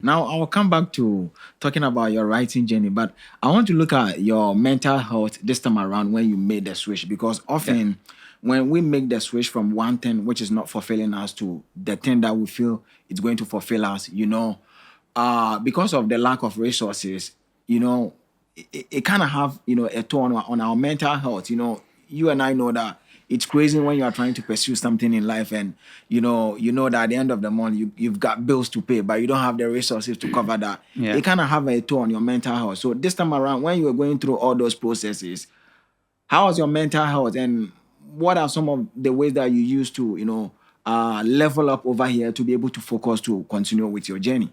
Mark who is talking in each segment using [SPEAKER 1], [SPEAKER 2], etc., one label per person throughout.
[SPEAKER 1] Now I'll come back to talking about your writing journey, but I want to look at your mental health this time around when you made the switch, because
[SPEAKER 2] Yeah.
[SPEAKER 1] often when we make the switch from one thing which is not fulfilling us to the thing that we feel it's going to fulfill us, because of the lack of resources, it kind of have a toll on our mental health. You and I know that it's crazy when you are trying to pursue something in life, and you know that at the end of the month you've got bills to pay, but you don't have the resources to cover that.
[SPEAKER 2] Yeah.
[SPEAKER 1] It kind of have a toll on your mental health. So this time around, when you were going through all those processes, how was your mental health, and what are some of the ways that you used to level up over here to be able to focus to continue with your journey?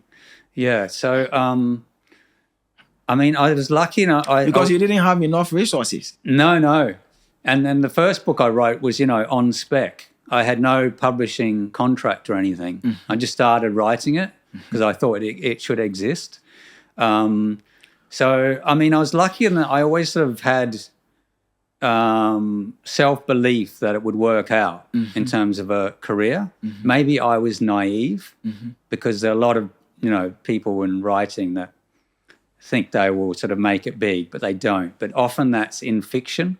[SPEAKER 2] Yeah. So, I mean, I was lucky enough.
[SPEAKER 1] Because you didn't have enough resources.
[SPEAKER 2] No. And then the first book I wrote was, on spec. I had no publishing contract or anything. I just started writing it because I thought it should exist. So, I mean, I was lucky in that I always sort of had self-belief that it would work out in terms of a career. Maybe I was naive because there are a lot of, people in writing that think they will sort of make it big, but they don't. But often that's in fiction,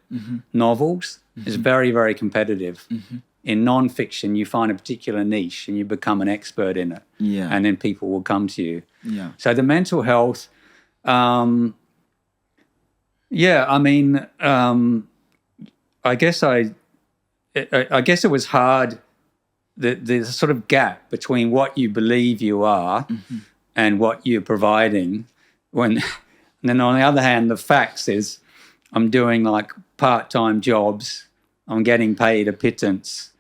[SPEAKER 2] novels. It's very, very competitive. In non-fiction, you find a particular niche and you become an expert in it.
[SPEAKER 1] Yeah.
[SPEAKER 2] And then people will come to you.
[SPEAKER 1] Yeah.
[SPEAKER 2] So the mental health, I mean, I guess it was hard, the sort of gap between what you believe you are and what you're providing. And then on the other hand, the facts is I'm doing like part-time jobs. I'm getting paid a pittance.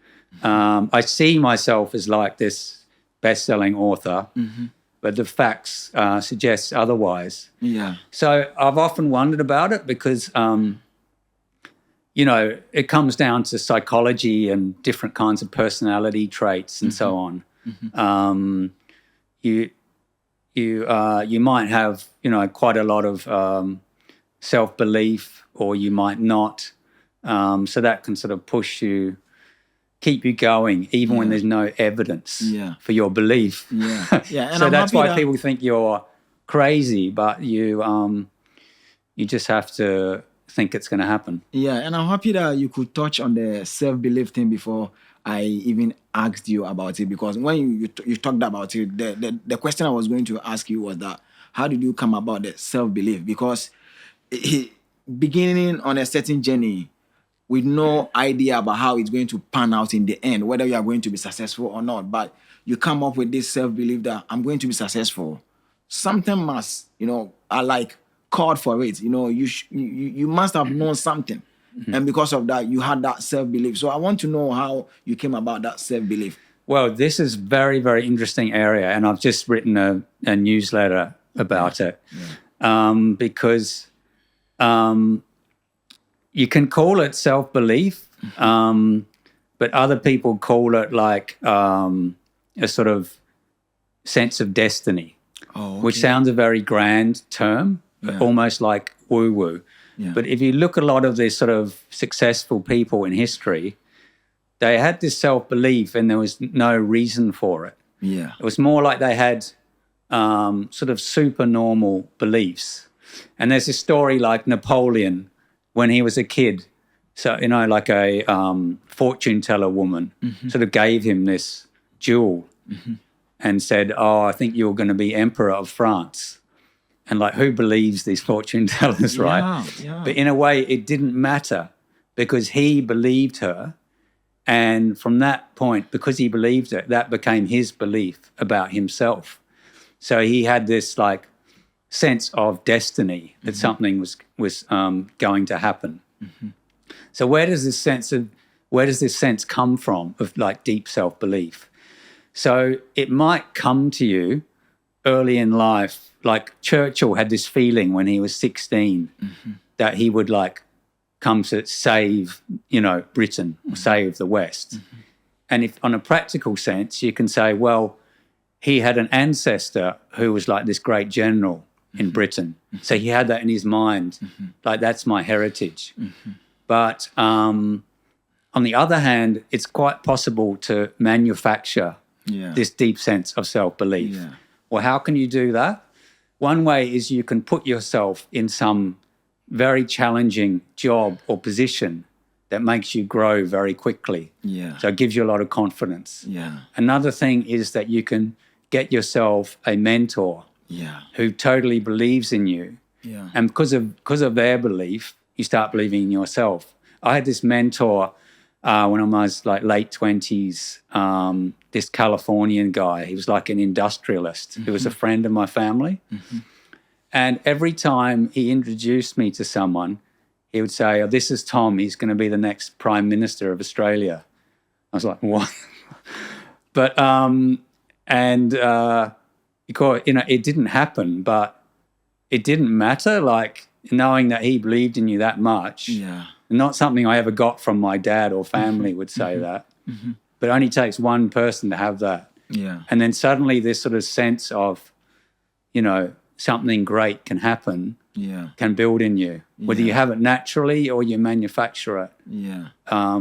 [SPEAKER 2] I see myself as like this best-selling author, but the facts suggest otherwise.
[SPEAKER 1] Yeah.
[SPEAKER 2] So I've often wondered about it because, it comes down to psychology and different kinds of personality traits and so on. You might have, quite a lot of self-belief, or you might not. So that can sort of keep you going, even when there's no evidence for your belief.
[SPEAKER 1] Yeah. Yeah. And
[SPEAKER 2] So
[SPEAKER 1] I'm
[SPEAKER 2] that's
[SPEAKER 1] happy
[SPEAKER 2] why
[SPEAKER 1] that-
[SPEAKER 2] people think you're crazy, but you just have to think it's going to happen.
[SPEAKER 1] Yeah, and I'm happy that you could touch on the self-belief thing before I even asked you about it, because when you talked about it, the question I was going to ask you was that how did you come about the self-belief? Because beginning on a certain journey with no idea about how it's going to pan out in the end, whether you are going to be successful or not, but you come up with this self-belief that I'm going to be successful. Something must, are like called for it. You must have known something. And because of that, you had that self-belief. So I want to know how you came about that self-belief.
[SPEAKER 2] Well, this is very, very interesting area, and I've just written a newsletter about it because you can call it self-belief, but other people call it like a sort of sense of destiny, which sounds a very grand term, almost like woo-woo.
[SPEAKER 1] Yeah.
[SPEAKER 2] But if you look at a lot of these sort of successful people in history, they had this self-belief and there was no reason for it.
[SPEAKER 1] Yeah.
[SPEAKER 2] It was more like they had sort of supernormal beliefs. And there's this story like Napoleon when he was a kid. So, like a fortune teller woman sort of gave him this jewel and said, I think you're going to be emperor of France. And like, who believes these fortune tellers, right?
[SPEAKER 1] Yeah.
[SPEAKER 2] But in a way, it didn't matter because he believed her. And from that point, because he believed it, that became his belief about himself. So he had this like sense of destiny that something was going to happen. So where does this sense come from of like deep self-belief? So it might come to you early in life. Like Churchill had this feeling when he was 16 that he would like come to save, Britain or save the West. And if on a practical sense, you can say, well, he had an ancestor who was like this great general in Britain. So he had that in his mind, like that's my heritage. But on the other hand, it's quite possible to manufacture this deep sense of self-belief Well, how can you do that? One way is you can put yourself in some very challenging job or position that makes you grow very quickly.
[SPEAKER 1] Yeah.
[SPEAKER 2] So it gives you a lot of confidence.
[SPEAKER 1] Yeah.
[SPEAKER 2] Another thing is that you can get yourself a mentor
[SPEAKER 1] Yeah.
[SPEAKER 2] who totally believes in you.
[SPEAKER 1] Yeah.
[SPEAKER 2] And because of their belief, you start believing in yourself. I had this mentor when I was like late 20s, this Californian guy. He was like an industrialist who was a friend of my family. And every time he introduced me to someone, he would say, "Oh, this is Tom. He's going to be the next Prime Minister of Australia." I was like, "What?" But it didn't happen, but it didn't matter. Like knowing that he believed in you that much.
[SPEAKER 1] Yeah.
[SPEAKER 2] Not something I ever got from my dad or family would say that. But it only takes one person to have that.
[SPEAKER 1] Yeah.
[SPEAKER 2] And then suddenly this sort of sense of, something great can happen, can build in you, whether you have it naturally or you manufacture it.
[SPEAKER 1] Yeah.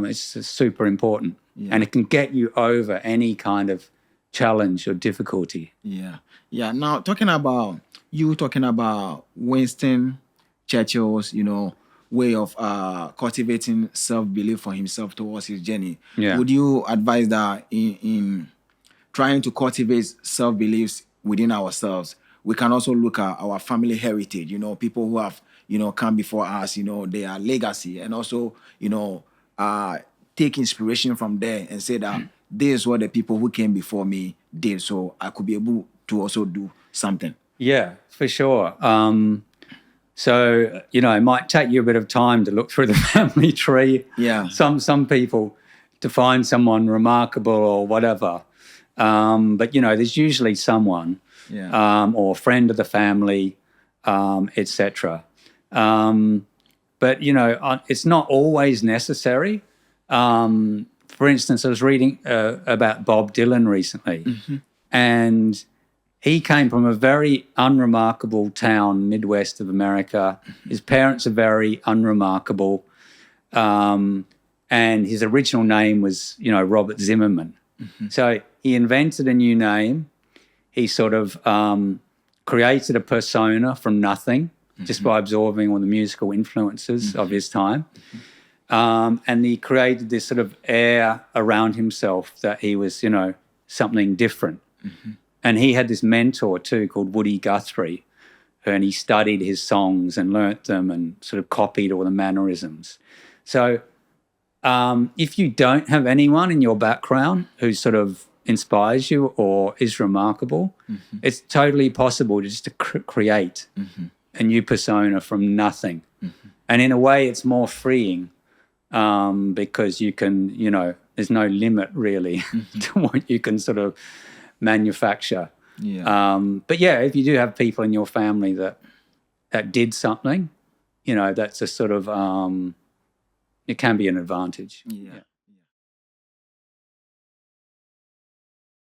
[SPEAKER 2] It's just super important.
[SPEAKER 1] Yeah.
[SPEAKER 2] And it can get you over any kind of challenge or difficulty.
[SPEAKER 1] Yeah. Yeah. Now, talking about Winston Churchill's, way of cultivating self-belief for himself towards his journey.
[SPEAKER 2] Yeah.
[SPEAKER 1] Would you advise that in trying to cultivate self-beliefs within ourselves, we can also look at our family heritage, people who have, come before us, their legacy, and also, take inspiration from there and say that this is what the people who came before me did, so I could be able to also do something.
[SPEAKER 2] Yeah, for sure. So, it might take you a bit of time to look through the family tree.
[SPEAKER 1] Yeah.
[SPEAKER 2] Some people to find someone remarkable or whatever. But, there's usually someone or a friend of the family, etc. But, it's not always necessary. For instance, I was reading about Bob Dylan recently, and he came from a very unremarkable town, Midwest of America. His parents are very unremarkable. And his original name was, Robert Zimmerman. So he invented a new name. He sort of created a persona from nothing just by absorbing all the musical influences of his time. And he created this sort of air around himself that he was, something different. And he had this mentor too called Woody Guthrie, and he studied his songs and learnt them and sort of copied all the mannerisms. So if you don't have anyone in your background who sort of inspires you or is remarkable, it's totally possible just to create a new persona from nothing. And in a way, it's more freeing because you can, there's no limit really to what you can sort of manufacture. But yeah, if you do have people in your family that did something, that's a sort of it can be an advantage.
[SPEAKER 1] Yeah.